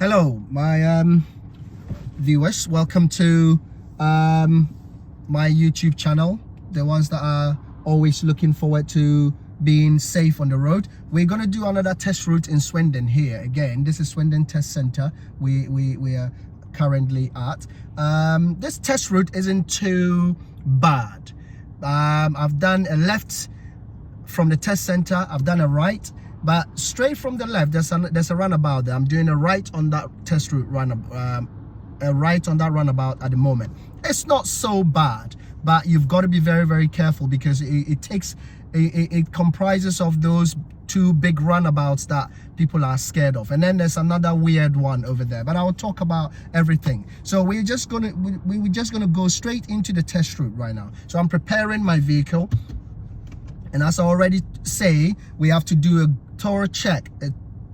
Hello, my viewers. Welcome to my YouTube channel. The ones that are always looking forward to being safe on the road. We're gonna do another test route in Swindon here. Again, this is Swindon Test Center. We are currently at. This test route isn't too bad. I've done a left from the test center. I've done a right. But straight from the left, there's a roundabout there. I'm doing a right on that test route a right on that roundabout at the moment. It's not so bad, but you've got to be very, very careful because it comprises of those two big roundabouts that people are scared of, and then there's another weird one over there. But I will talk about everything. So we're just gonna go straight into the test route right now. So I'm preparing my vehicle. And as I already say, we have to do a thorough check.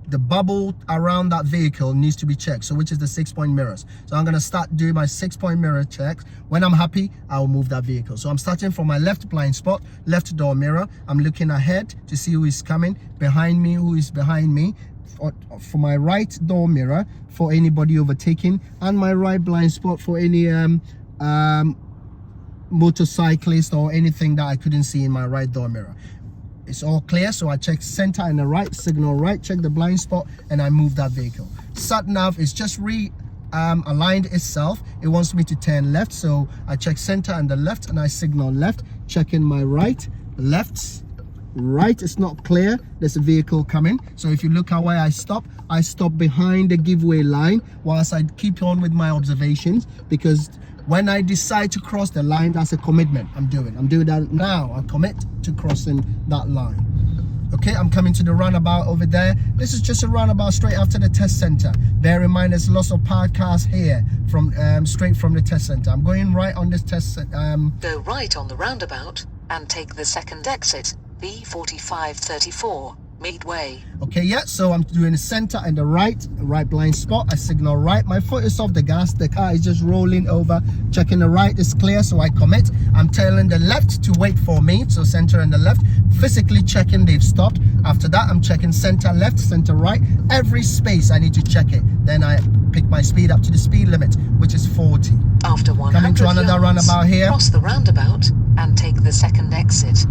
The bubble around that vehicle needs to be checked, so which is the 6-point mirrors. So I'm going to start doing my 6-point mirror checks. When I'm happy, I'll move that vehicle. So I'm starting from my left blind spot, left door mirror. I'm looking ahead to see who is coming behind me, who is behind me. For my right door mirror for anybody overtaking, and my right blind spot for any motorcyclist or anything that I couldn't see in my right door mirror. It's all clear, so I check center and the right, signal right, check the blind spot, and I move that vehicle. Sat nav is just aligned itself. It wants me to turn left, so I check center and the left, and I signal left, checking my right, left, right is not clear. There's a vehicle coming. So if you look at where I stop behind the giveaway line whilst I keep on with my observations, because when I decide to cross the line, that's a commitment. I'm doing that now. I commit to crossing that line. Okay, I'm coming to the roundabout over there. This is just a roundabout straight after the test center. Bear in mind, there's lots of parked cars here from straight from the test center. I'm going right on this test. Go right on the roundabout and take the second exit, B4534. Midway. Okay, yeah, so I'm doing the center and the right blind spot. I signal right. My foot is off the gas. The car is just rolling over. Checking the right is clear, so I commit. I'm telling the left to wait for me. So center and the left. Physically checking they've stopped. After that, I'm checking center left, center right. Every space I need to check it. Then I pick my speed up to the speed limit, which is 40. After 100 coming to another yards, roundabout here. Cross the roundabout and take the second exit.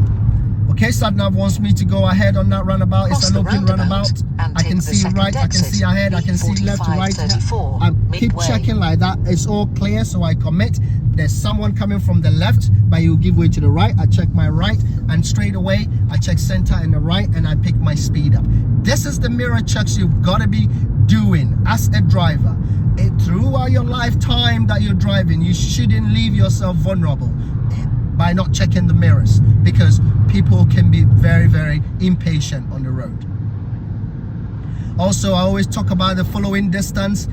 Okay, SatNav wants me to go ahead on that roundabout. It's an open roundabout. I can see right, I can see ahead, I can see left, right. I keep checking like that. It's all clear, so I commit. There's someone coming from the left, but you give way to the right. I check my right, and straight away, I check center and the right, and I pick my speed up. This is the mirror checks you've got to be doing as a driver. Throughout your lifetime that you're driving, you shouldn't leave yourself vulnerable by not checking the mirrors, because people can be very, very impatient on the road. Also, I always talk about the following distance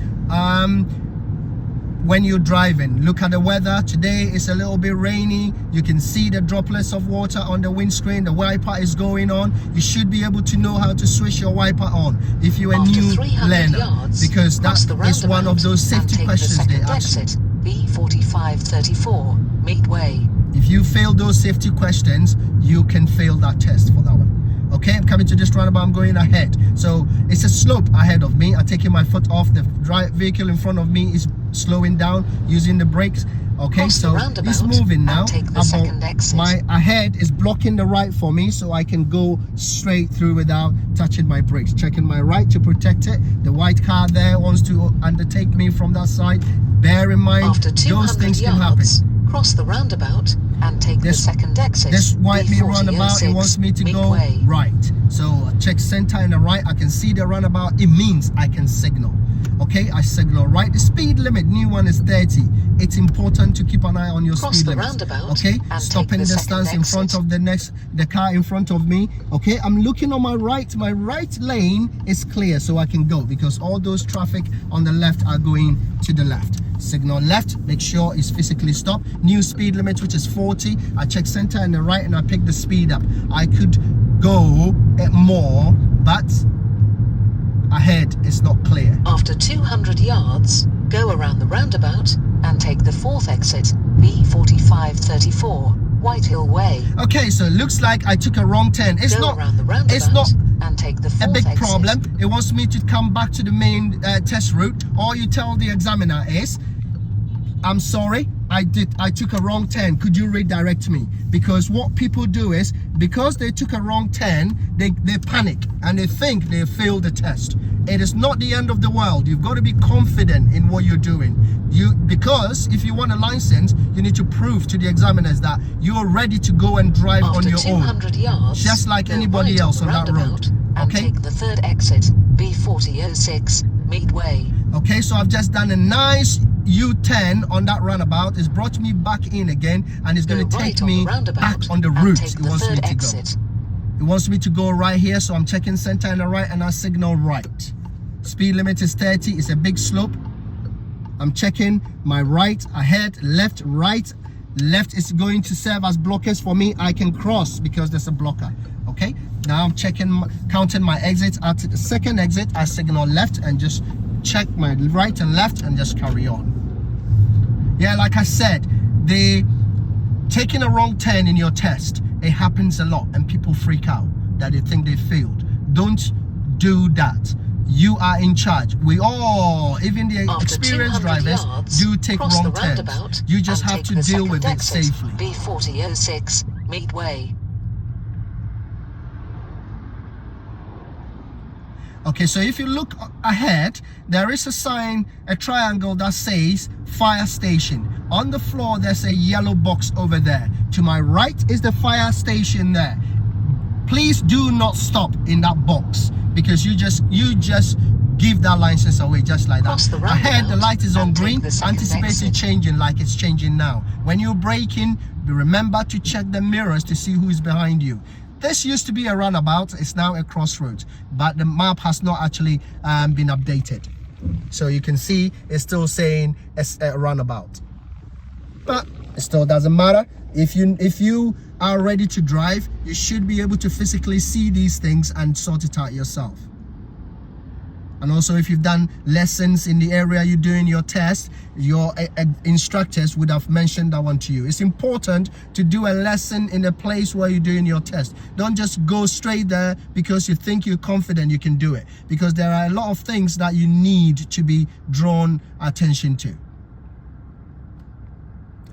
when you're driving. Look at the weather. Today is a little bit rainy. You can see the droplets of water on the windscreen. The wiper is going on. You should be able to know how to switch your wiper on if you're a new learner, because that is one of those safety questions they ask. B4534 Midway. If you fail those safety questions, you can fail that test for that one. Okay, I'm coming to this roundabout. I'm going ahead. So it's a slope ahead of me. I'm taking my foot off. The vehicle in front of me is slowing down, using the brakes. Okay, so he's moving now. My ahead is blocking the right for me, so I can go straight through without touching my brakes. Checking my right to protect it. The white car there wants to undertake me from that side. Bear in mind, those things can happen. Cross the roundabout and take the second exit. This white me roundabout, it wants me to go right. So I check center and the right. I can see the roundabout. It means I can signal. Okay, I signal right. The speed limit, new one is 30. It's important to keep an eye on your speed limit. Okay, stopping distance in front of the car in front of me. Okay, I'm looking on my right. My right lane is clear, so I can go, because all those traffic on the left are going to the left. Signal left, make sure it's physically stopped. New speed limit, which is 40. I check center and the right, and I pick the speed up. I could go more, but ahead is not clear. After 200 yards, go around the roundabout and take the fourth exit, B4534 Whitehill Way. Okay, so it looks like I took a wrong turn. It's Go not. around the roundabout It's not and take the a fourth big exit. problem. It wants me to come back to the main test route. All you tell the examiner is, I'm sorry, I took a wrong turn. Could you redirect me? Because what people do is, because they took a wrong turn, they panic and they think they failed the test. It is not the end of the world. You've got to be confident in what you're doing. Because if you want a license, you need to prove to the examiners that you are ready to go and drive on your own. 200 yards, just like anybody right else on that road. And Okay? take the third exit, B4006, Mead Way. Okay, so I've just done a nice U-turn on that roundabout. It's brought me back in again, and it's going to take me back on the route it wants me to go. It wants me to go right here, so I'm checking center and the right, and I signal right. Speed limit is 30. It's a big slope. I'm checking my right, ahead, left, right. Left is going to serve as blockers for me. I can cross because there's a blocker. Okay, now I'm checking, counting my exits. At the second exit, I signal left and just check my right and left and just carry on. Yeah, like I said, taking a wrong turn in your test, it happens a lot and people freak out that they think they failed. Don't do that. You are in charge. We all, even the experienced drivers, do take wrong turns. You just have to deal with it safely. B4006, Mead Way. Okay, so if you look ahead, there is a sign, a triangle that says fire station. On the floor, there's a yellow box over there. To my right is the fire station there. Please do not stop in that box, because you just give that license away just like that. Ahead, the light is on green, anticipated changing like it's changing now. When you're braking, remember to check the mirrors to see who is behind you. This used to be a roundabout, it's now a crossroads, but the map has not actually been updated. So you can see it's still saying it's a roundabout. But it still doesn't matter. If you are ready to drive, you should be able to physically see these things and sort it out yourself. And also, if you've done lessons in the area you're doing your test, your instructors would have mentioned that one to you. It's important to do a lesson in a place where you're doing your test. Don't just go straight there because you think you're confident you can do it, because there are a lot of things that you need to be drawn attention to.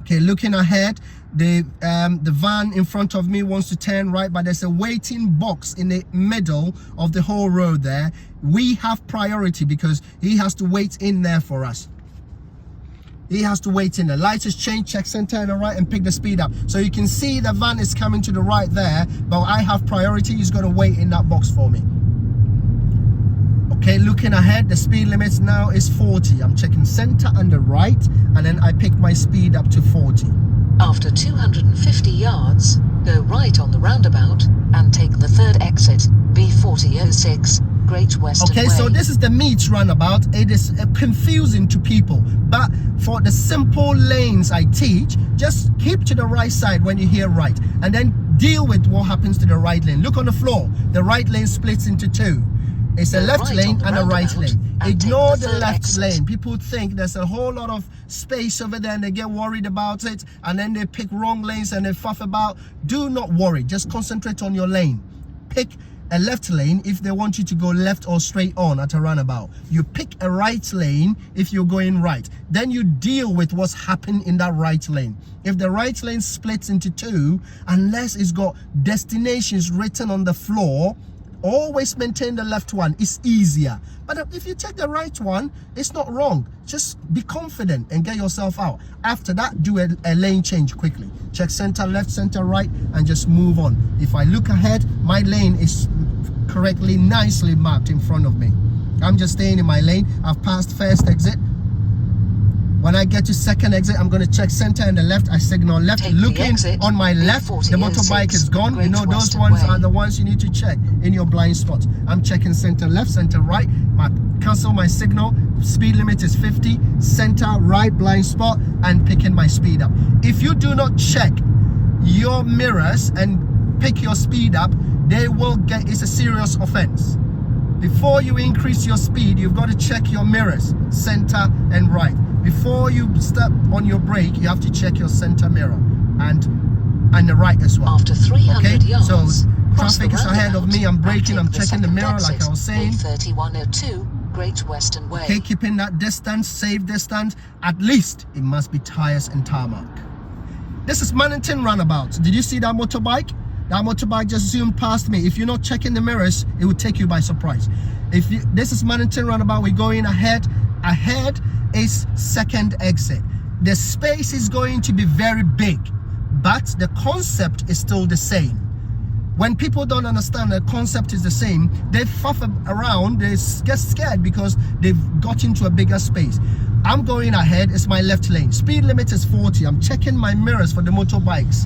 Okay, looking ahead, the van in front of me wants to turn right, but there's a waiting box in the middle of the whole road there. We have priority because he has to wait in there for us. He has to wait in. The light has changed, check center and the right and pick the speed up. So you can see the van is coming to the right there, but I have priority. He's going to wait in that box for me. Okay, looking ahead, the speed limit now is 40. I'm checking center and the right, and then I pick my speed up to 40. After 250 yards, go right on the roundabout and take the third exit, B4006, Great Western Way. Okay, so this is the Meads roundabout. It is confusing to people, but for the simple lanes I teach, just keep to the right side when you hear right, and then deal with what happens to the right lane. Look on the floor. The right lane splits into two. It's a left lane and a right lane. Ignore the left lane. People think there's a whole lot of space over there and they get worried about it, and then they pick wrong lanes and they fuff about. Do not worry. Just concentrate on your lane. Pick a left lane if they want you to go left or straight on at a roundabout. You pick a right lane if you're going right. Then you deal with what's happening in that right lane. If the right lane splits into two, unless it's got destinations written on the floor, always maintain the left one. It's easier. But if you take the right one, it's not wrong. Just be confident and get yourself out. After that, do a lane change quickly. Check center left, center right, and just move on. If I look ahead, my lane is correctly, nicely mapped in front of me. I'm just staying in my lane. I've passed first exit. When I get to second exit, I'm going to check center and the left. I signal left. Looking on my left, the motorbike is gone. You know, those ones are the ones you need to check in your blind spot. I'm checking center left, center right. Cancel my signal. Speed limit is 50. Center right, blind spot, and picking my speed up. If you do not check your mirrors and pick your speed up, they will get, it's a serious offense. Before you increase your speed, you've got to check your mirrors, center and right. Before you step on your brake, you have to check your center mirror. And and the right as well. After 300 yards, so cross traffic the is ahead of me. I'm roundabout braking, and I'm take the checking the second mirror like exit, I was saying. A3102 Great Western Way. Okay, keeping that distance, safe distance. At least it must be tires and tarmac. This is Mannington Roundabout. Did you see that motorbike? That motorbike just zoomed past me. If you're not checking the mirrors, it would take you by surprise. This is Mannington Roundabout, we're going ahead. Ahead is second exit. The space is going to be very big, but the concept is still the same. When people don't understand the concept is the same, they fuff around, they get scared because they've got into a bigger space. I'm going ahead, it's my left lane. Speed limit is 40. I'm checking my mirrors for the motorbikes,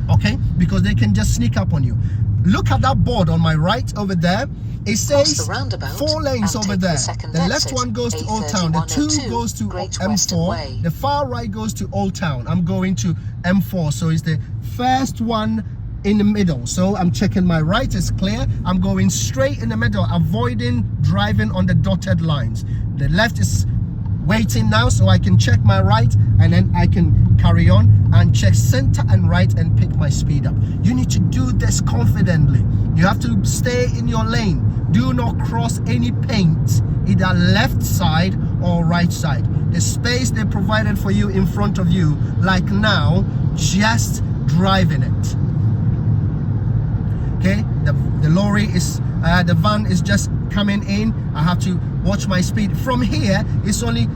okay? Because they can just sneak up on you. Look at that board on my right over there. It says 4 lanes over there. The left one goes to Old Town, the 2 goes to M4, the far right goes to Old Town. I'm going to M4, so it's the first one in the middle. So I'm checking my right is clear. I'm going straight in the middle, avoiding driving on the dotted lines. The left is waiting now, so I can check my right, and then I can carry on and check center and right and pick my speed up. You need to do this confidently. You have to stay in your lane. Do not cross any paint, either left side or right side. The space they provided for you in front of you, like now, just driving it. Okay, the lorry is the van is just coming in. I have to watch my speed. From here it's only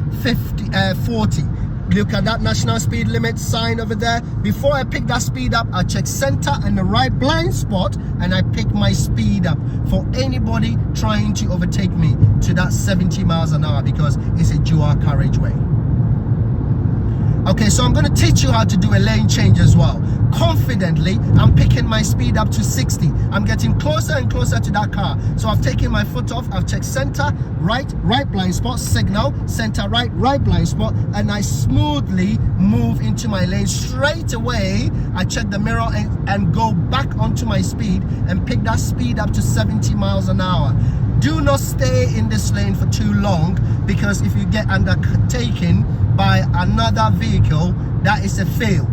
40. Look at that national speed limit sign over there. Before I pick that speed up, I check center and the right blind spot, and I pick my speed up for anybody trying to overtake me to that 70 miles an hour, because it's a dual carriageway. Okay, so I'm going to teach you how to do a lane change as well. Confidently, I'm picking my speed up to 60. I'm getting closer and closer to that car. So I've taken my foot off. I've checked center, right blind spot, signal, center, right blind spot, and I smoothly move into my lane. Straight away, I check the mirror and go back onto my speed and pick that speed up to 70 miles an hour. Do not stay in this lane for too long, because if you get undertaken by another vehicle, that is a fail.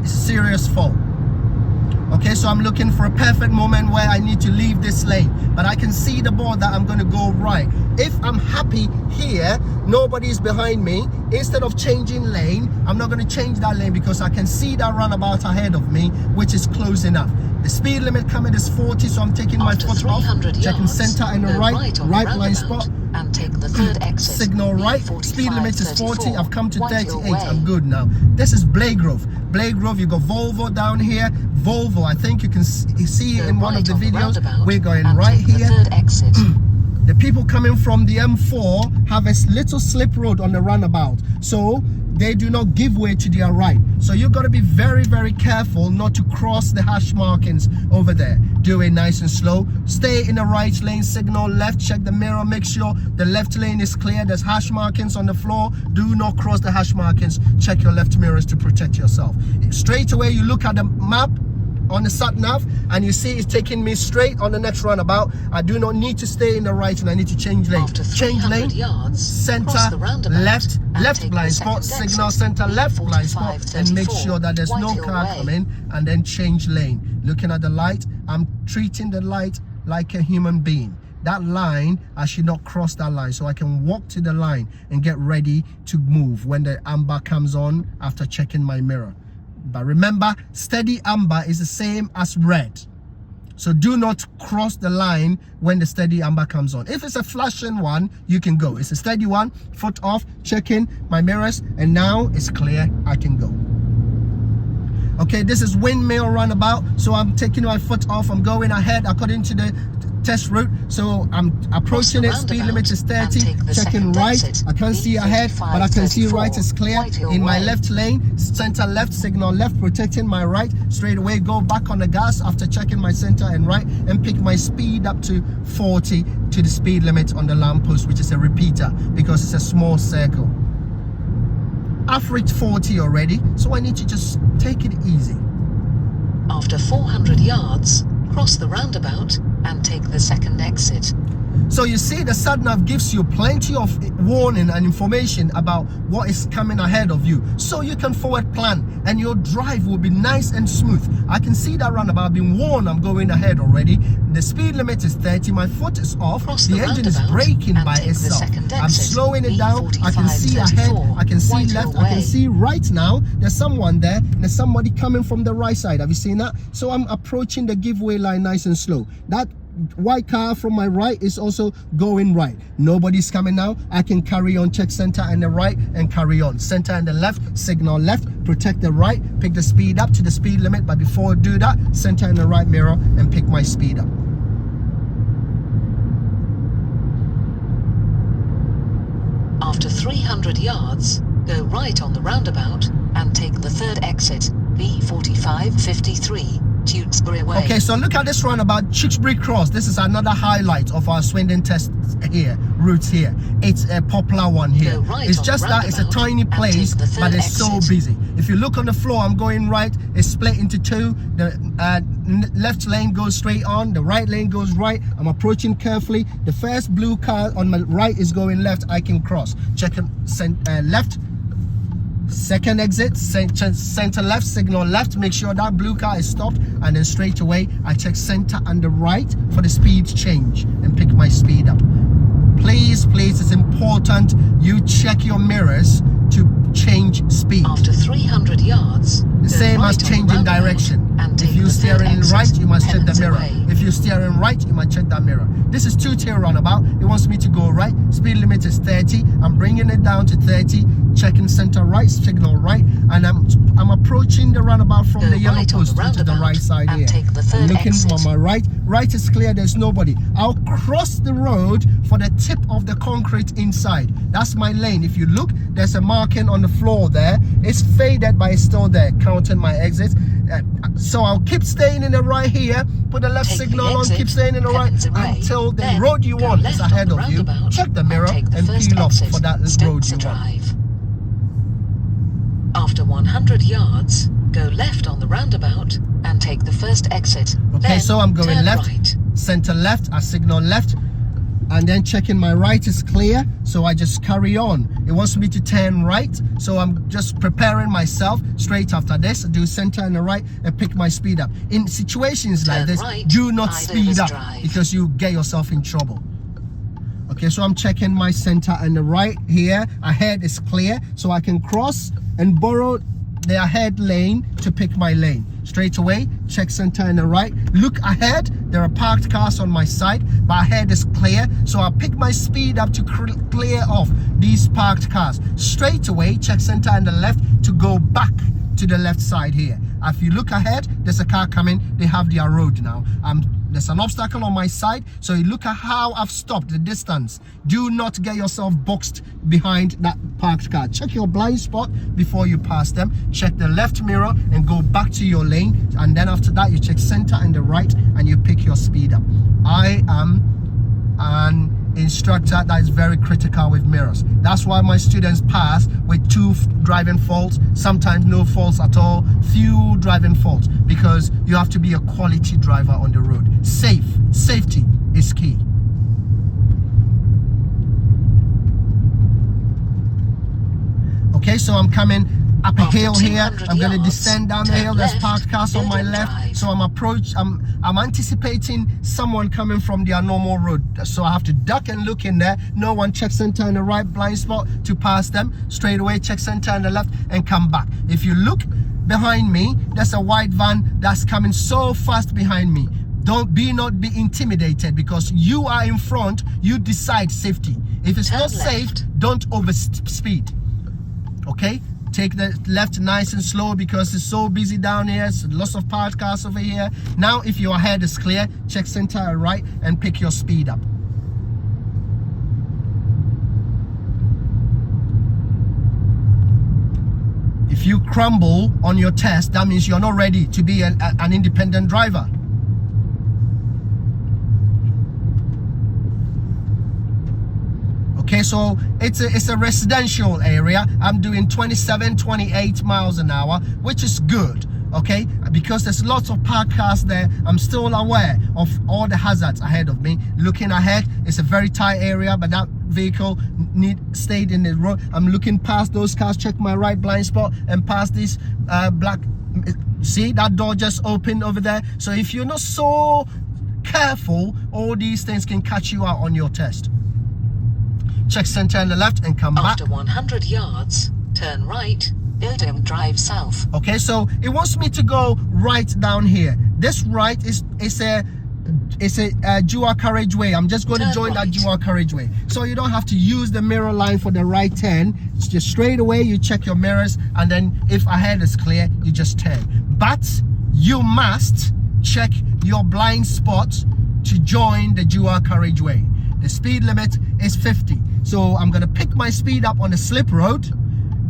It's a serious fault. Okay, so I'm looking for a perfect moment where I need to leave this lane, but I can see the board that I'm going to go right. If I'm happy here, nobody's behind me, instead of changing lane, I'm not going to change that lane because I can see that roundabout ahead of me, which is close enough. The speed limit coming is 40, so I'm taking my foot off, checking center and the right blind spot, and take the third exit. Signal right. Speed limit is 40. I've come to 38. I'm good now. This is Blagrove. Blagrove, you got Volvo down here. Volvo, I think you can see in one of the videos. We're going right here. Third exit. The people coming from the M4 have a little slip road on the roundabout, so they do not give way to their right. So you've got to be very, very careful not to cross the hash markings over there. Do it nice and slow. Stay in the right lane, signal left, check the mirror, make sure the left lane is clear. There's hash markings on the floor. Do not cross the hash markings. Check your left mirrors to protect yourself. Straight away, you look at the map on the sat nav and you see it's taking me straight on the next roundabout. I do not need to stay in the right and I need to change lane. Change lane, center, left blind spot, signal center, left blind spot, and make sure that there's no car coming, and then change lane. Looking at the light, I'm treating the light like a human being. That line, I should not cross that line, so I can walk to the line and get ready to move when the amber comes on after checking my mirror. But remember, steady amber is the same as red. So do not cross the line when the steady amber comes on. If it's a flashing one, you can go. It's a steady one, foot off, checking my mirrors, and now it's clear, I can go. Okay, this is Windmill Roundabout, so I'm taking my foot off. I'm going ahead according to the test route, so I'm approaching it. Speed limit is 30, checking right. I can't see ahead, but I can see right is clear. In my left lane, center left, signal left, protecting my right. Straight away, go back on the gas after checking my center and right, and pick my speed up to 40 to the speed limit on the lamppost, which is a repeater because it's a small circle. I've reached 40 already, so I need to just take it easy. After 400 yards, cross the roundabout and take the second exit. So you see, the sat-nav gives you plenty of warning and information about what is coming ahead of you, so you can forward plan and your drive will be nice and smooth. I can see that roundabout. I've been warned I'm going ahead already. The speed limit is 30. My foot is off. The engine is braking by itself. I'm slowing it down. I can see ahead. I can see left. I can see right now. There's someone there. There's somebody coming from the right side. Have you seen that? So I'm approaching the giveaway line nice and slow. That white car from my right is also going right. Nobody's coming now. I can carry on, check center and the right and carry on. Center and the left, signal left, protect the right, pick the speed up to the speed limit, but before I do that, center and the right mirror and pick my speed up. After 300 yards, go right on the roundabout and take the third exit, B4553. Okay, so look at this roundabout, Chicane Cross. This is another highlight of our Swindon test here, routes here. It's a popular one here. Right, it's just that it's a tiny place, but it's so busy. If you look on the floor, I'm going right. It's split into two. The left lane goes straight on. The right lane goes right. I'm approaching carefully. The first blue car on my right is going left. I can cross. Check left. Second exit, center left, signal left, make sure that blue car is stopped, and then straight away I check center and the right for the speed change and pick my speed up. Please, it's important you check your mirrors to change speed. After 300 yards, the same as changing direction. If you're steering right, you must check the mirror. If you're steering right, you must check that mirror. This is two-tier roundabout. It wants me to go right. Speed limit is 30. I'm bringing it down to 30. Checking center right, signal right, and I'm approaching the roundabout from the yellow post to the right side here. I'm looking on my right. Right is clear. There's nobody. I'll cross the road for the tip of the concrete inside. That's my lane. If you look, there's a marking on the floor there. It's faded, but it's still there, counting my exit. So I'll keep staying in the right here, put the left signal on, keep staying in the right until the road you want is ahead of you. Check the mirror and peel off for that road you want. After 100 yards, go left on the roundabout and take the first exit. Okay, then so I'm going left, right. Center left, I signal left, and then checking my right is clear, so I just carry on. It wants me to turn right, so I'm just preparing myself. Straight after this, do center and the right and pick my speed up. In situations like this, do not speed up because you get yourself in trouble. Okay, so I'm checking my center and the right here. Ahead is clear, so I can cross and borrow the ahead lane to pick my lane. Straight away, check center and the right. Look ahead, there are parked cars on my side, but ahead is clear, so I'll pick my speed up to clear off these parked cars. Straight away, check center and the left to go back to the left side here. If you look ahead, there's a car coming. They have their road now. There's an obstacle on my side, so you look at how I've stopped the distance. Do not get yourself boxed behind that parked car. Check your blind spot before you pass them. Check the left mirror and go back to your lane, and then after that you check center and the right and you pick your speed up. I am an instructor that is very critical with mirrors. That's why my students pass with 2 driving faults, sometimes no faults at all, few driving faults, because you have to be a quality driver on the road. Safety is key. Okay, so I'm coming up a hill here. I'm going to descend down the hill. There's parked cars on my left, so I'm anticipating someone coming from their normal road, so I have to duck and look in there. No one, check center in the right blind spot to pass them. Straight away, check center in the left and come back. If you look behind me, there's a white van that's coming so fast behind me. Not be intimidated, because you are in front. You decide safety. If it's not safe, don't overspeed. Okay, take the left nice and slow because it's so busy down here. It's lots of parked cars over here. Now if your head is clear, check center and right and pick your speed up. If you crumble on your test, that means you're not ready to be an independent driver. Okay, so it's a residential area. I'm doing 27, 28 miles an hour, which is good. okay? Because there's lots of parked cars there, I'm still aware of all the hazards ahead of me. Looking ahead, it's a very tight area, but that vehicle stayed in the road. I'm looking past those cars, check my right blind spot, and past this black, see that door just opened over there. So if you're not so careful, all these things can catch you out on your test. Check center on the left and come back. After 100 yards, turn right, Ildem Drive south. Okay, so it wants me to go right down here. This right is a dual carriageway. I'm just going to join that dual carriageway. So you don't have to use the mirror line for the right turn. It's just straight away, you check your mirrors, and then if ahead is clear, you just turn. But you must check your blind spot to join the dual carriageway. The speed limit is 50. So I'm going to pick my speed up on the slip road.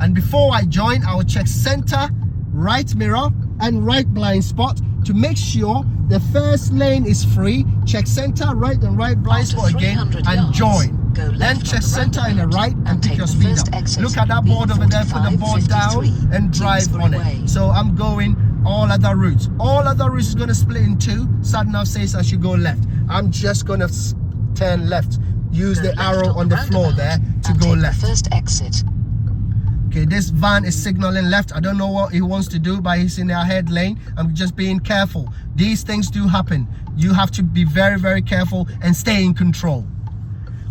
And before I join, I will check center, right mirror, and right blind spot to make sure the first lane is free. Check center, right and right blind spot again, and join. Then check center in the right and pick your speed up. Look at that board over there, put the board down and drive on it. So I'm going all other routes. All other routes is going to split in two. Sat nav says I should go left. I'm just going to turn left. Use the arrow on the floor there to go left. First exit. Okay, this van is signaling left. I don't know what he wants to do, but he's in the ahead lane. I'm just being careful. These things do happen. You have to be very, very careful and stay in control.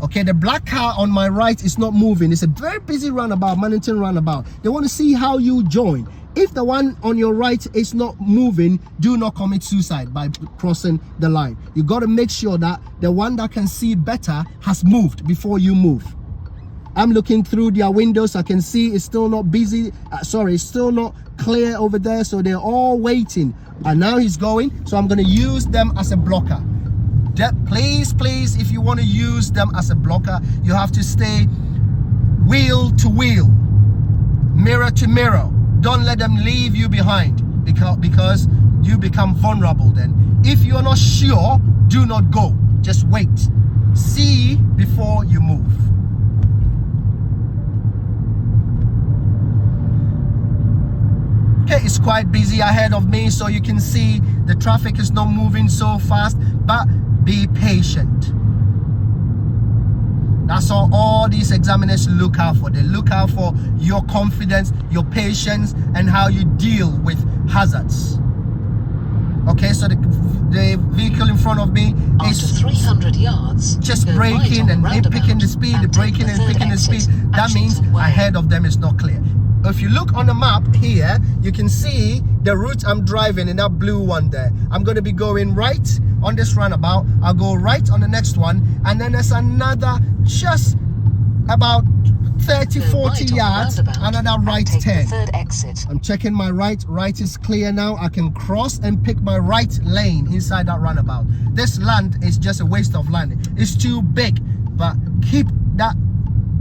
Okay, the black car on my right is not moving. It's a very busy roundabout, Mannington roundabout. They want to see how you join. If the one on your right is not moving, do not commit suicide by crossing the line. You got to make sure that the one that can see better has moved before you move. I'm looking through their windows. I can see it's still not busy. It's still not clear over there. So they're all waiting. And now he's going. So I'm going to use them as a blocker. Please, if you want to use them as a blocker, you have to stay wheel to wheel, mirror to mirror. Don't let them leave you behind because you become vulnerable then. If you're not sure, do not go. Just wait. See before you move. Okay, it's quite busy ahead of me, so you can see the traffic is not moving so fast, but be patient. That's all these examiners look out for. They look out for your confidence, your patience, and how you deal with hazards. Okay, so the vehicle in front of me is 300 yards, just braking and picking the speed, braking and picking the speed. That means ahead of them is not clear. If you look on the map here, you can see the route I'm driving in that blue one there. I'm going to be going right on this roundabout. I'll go right on the next one. And then there's another just about 30-40 yards, another right turn. Third exit. I'm checking my right. Right is clear now. I can cross and pick my right lane inside that roundabout. This land is just a waste of land. It's too big, but keep that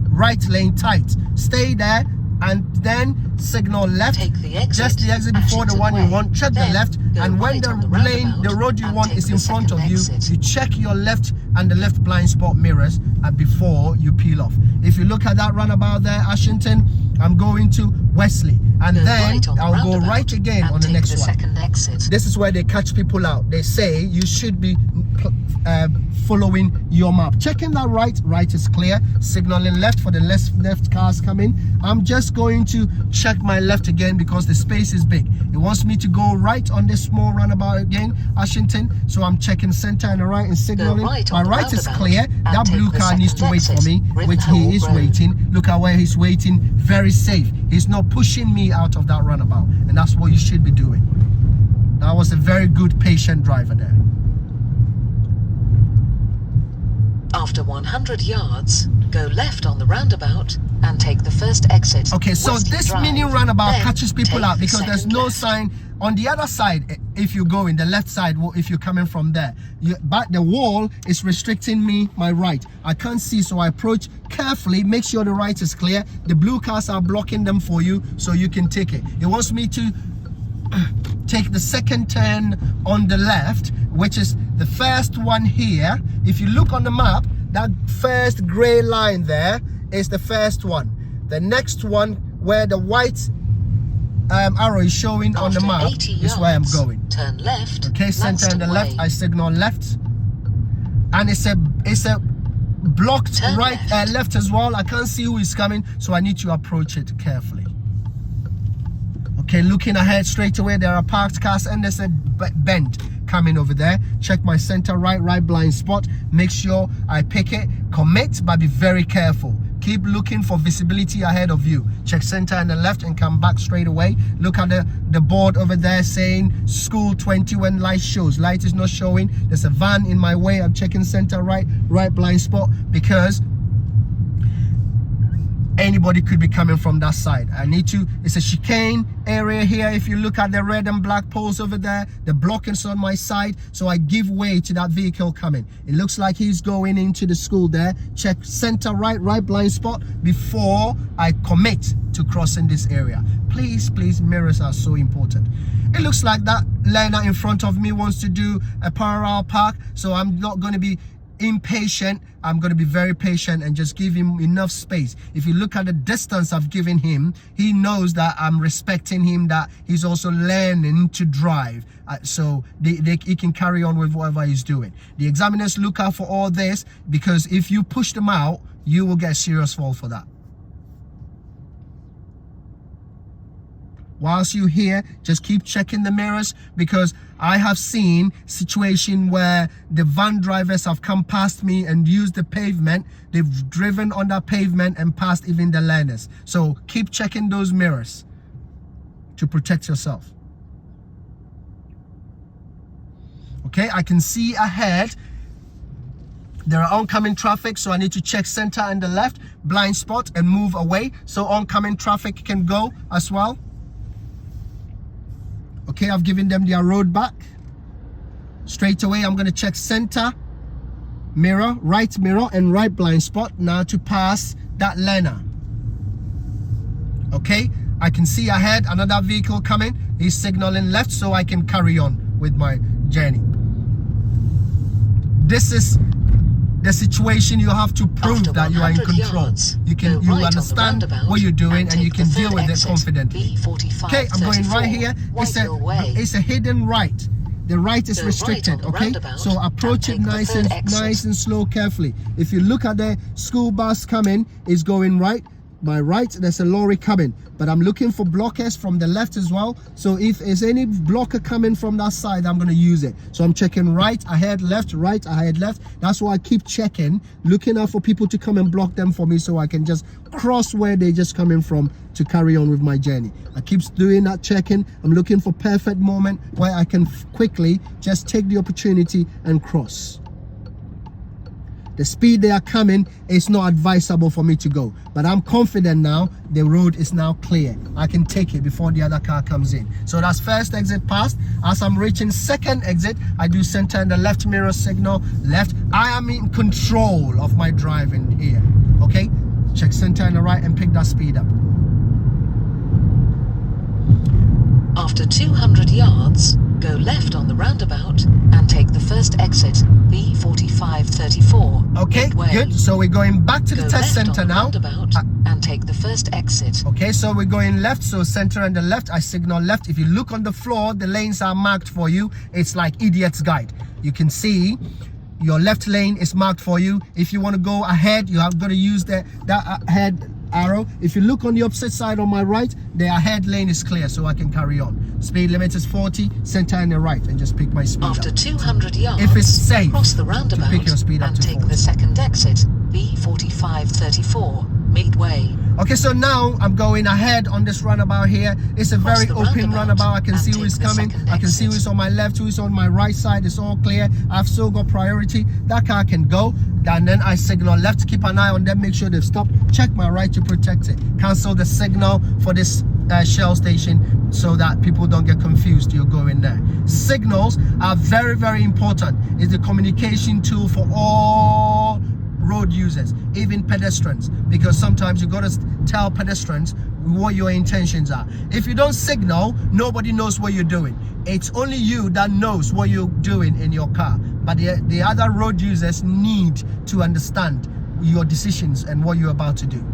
right lane tight. Stay there. And then signal left. Take the exit, just the exit before the one you want. Check the left, and when the road you want is in front of you, you check your left and the left blind spot mirrors before you peel off. If you look at that roundabout there, Ashington, I'm going to Wesley, and then I'll go right again on the next one. Second exit. This is where they catch people out. They say you should be following your map. Checking that right is clear, signaling left for the left cars coming. I'm just going to check my left again because the space is big. It wants me to go right on this small roundabout again, Ashington, so I'm checking center and the right and signaling. My right is clear. That blue car needs to wait for me, which he is waiting. Look at where he's waiting. Very safe. He's not pushing me out of that roundabout, and that's what you should be doing. That was a very good patient driver there. After 100 yards, go left on the roundabout and take the first exit. Okay, so this mini roundabout catches people out because there's no left. sign on the other side. If you go in the left side, if you're coming from there, but the wall is restricting me my right. I can't see, so I approach carefully, make sure the right is clear. The blue cars are blocking them for you, so you can take it. It wants me to take the second turn on the left, which is the first one here. If you look on the map, that first gray line there is the first one. The next one where the white arrow is showing on the After map 80 is where I'm yards, going. Turn left. Okay, center and the left. Way. I signal left, and it's a blocked Turn right left. left as well. I can't see who is coming, so I need to approach it carefully. Okay, looking ahead straight away, there are parked cars and there's a bend coming over there. Check my center right blind spot. Make sure I pick it, commit, but be very careful. Keep looking for visibility ahead of you. Check center and the left and come back straight away. Look at the board over there saying school 20 when light shows. Light is not showing. There's a van in my way. I'm checking center right blind spot because anybody could be coming from that side. I need to, it's a chicane area here. If you look at the red and black poles over there, the block is on my side, so I give way to that vehicle coming. It looks like he's going into the school there. Check center right blind spot before I commit to crossing this area. Please, mirrors are so important. It looks like that learner in front of me wants to do a parallel park, so I'm not going to be impatient. I'm going to be very patient and just give him enough space. If you look at the distance I've given him, he knows that I'm respecting him, that he's also learning to drive, so he can carry on with whatever he's doing. The examiners look out for all this, because if you push them out, you will get a serious fall for that. Whilst you're here, just keep checking the mirrors, because I have seen situation where the van drivers have come past me and used the pavement. They've driven on that pavement and passed even the learners. So keep checking those mirrors to protect yourself. Okay, I can see ahead there are oncoming traffic, so I need to check center and the left blind spot and move away so oncoming traffic can go as well. Okay, I've given them their road back. Straight away, I'm going to check center mirror, right mirror, and right blind spot now to pass that learner. Okay, I can see ahead another vehicle coming. He's signaling left so I can carry on with my journey. This is the situation you have to prove that you are in control. You understand what you're doing and you can deal with it confidently. Okay, I'm going right here. It's a hidden right. The right is restricted, okay? So approach it nice and slow, carefully. If you look at the school bus coming, it's going right. My right, there's a lorry coming, but I'm looking for blockers from the left as well. So if there's any blocker coming from that side, I'm going to use it. So I'm checking right ahead, left, right ahead, left. That's why I keep checking, looking out for people to come and block them for me so I can just cross where they're just coming from to carry on with my journey. I keep doing that, checking. I'm looking for perfect moment where I can quickly just take the opportunity and cross. The speed they are coming is not advisable for me to go, but I'm confident now the road is now clear. I can take it before the other car comes in. So that's first exit passed. As I'm reaching second exit, I do center and the left mirror signal left. I am in control of my driving here. Okay, check center and the right and pick that speed up. After 200 yards, go left on the roundabout and take the first exit, B4534. Okay, good. So we're going back to the test center now. And take the first exit. Okay, so we're going left, so center and the left. I signal left. If you look on the floor, the lanes are marked for you. It's like idiot's guide. You can see your left lane is marked for you. If you want to go ahead, you have got to use that ahead arrow. If you look on the opposite side on my right, the ahead lane is clear, so I can carry on. Speed limit is 40, center and the right, and just pick my speed After up. 200 yards, if it's safe, cross the roundabout pick your speed up and to take 40. the second exit, B4534, midway. Okay, so now I'm going ahead on this roundabout here. It's a very open roundabout. I can see who is coming. I can see who is on my left, who is on my right side. It's all clear. I've still got priority. That car can go. And then I signal left to keep an eye on them, make sure they've stopped. Check my right to protect it. Cancel the signal for this Shell station so that people don't get confused. You're going there. Signals are very, very important. It's the communication tool for all road users, even pedestrians, because sometimes you got to tell pedestrians what your intentions are. If you don't signal, nobody knows what you're doing. It's only you that knows what you're doing in your car, but the other road users need to understand your decisions and what you're about to do.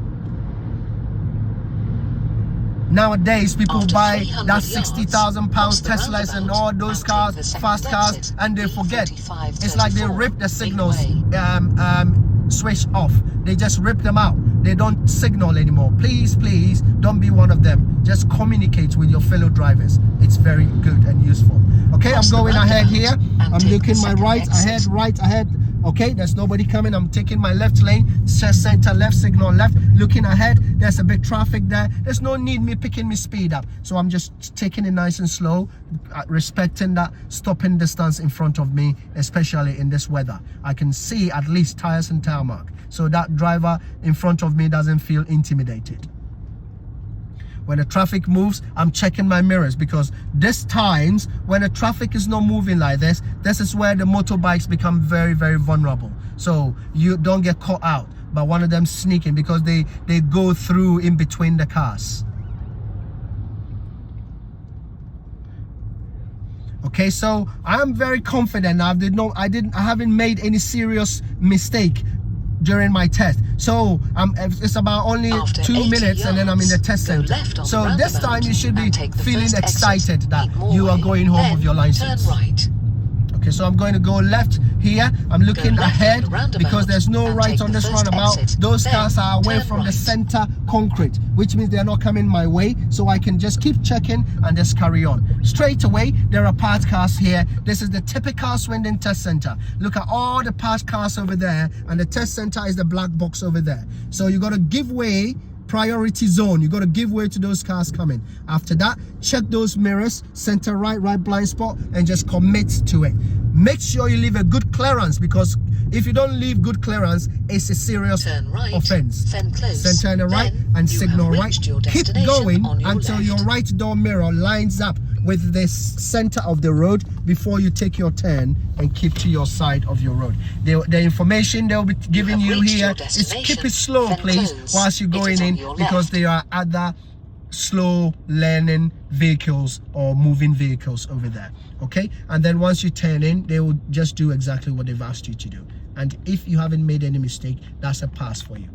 Nowadays, people After buy 300 that yards, £60,000 cross the Teslas and roundabout all those and cars, take the fast second cars, exit, and they forget. B45 It's like they 34, rip the signals Gateway. switch off. They just rip them out. They don't signal anymore. Please, please don't be one of them. Just communicate with your fellow drivers. It's very good and useful. Okay, Cross I'm the going ahead here. roundabout I'm and looking take my the right second ahead, exit. right ahead. Okay, there's nobody coming. I'm taking my left lane, center left, signal left, looking ahead. There's a bit traffic there. There's no need me picking my speed up. So I'm just taking it nice and slow, respecting that stopping distance in front of me, especially in this weather. I can see at least tires and tarmac, so that driver in front of me doesn't feel intimidated. When the traffic moves, I'm checking my mirrors, because this times when the traffic is not moving like this is where the motorbikes become very, very vulnerable. So you don't get caught out by one of them sneaking, because they go through in between the cars. Okay, so I'm very confident. I haven't made any serious mistake during my test. So it's about only After 2 minutes and then I'm in the test go center. left on So the this roundabout time you should be and take the feeling first excited exit, that Meads you are Way. going home Then with your license. turn right. Okay, so I'm going to go left here. I'm looking left on ahead the roundabout because there's no and right take on the this first roundabout. exit. Those Then cars are away turn from the right. center concrete, which means they're not coming my way. So I can just keep checking and just carry on. Straight away, there are parked cars here. This is the typical Swindon test center. Look at all the parked cars over there, and the test center is the black box over there. So you got to give way. Priority zone, you got to give way to those cars coming. After that, check those mirrors, center right blind spot, and just commit to it. Make sure you leave a good clearance, because if you don't leave good clearance, it's a serious offense. Center in the right and signal right. Keep going until your right door mirror lines up with the center of the road before you take your turn, and keep to your side of your road. The information they'll be giving you here is keep it slow, please, whilst you're going in, because there are other slow learning vehicles or moving vehicles over there. Okay, and then once you turn in, they will just do exactly what they've asked you to do. And if you haven't made any mistake, that's a pass for you.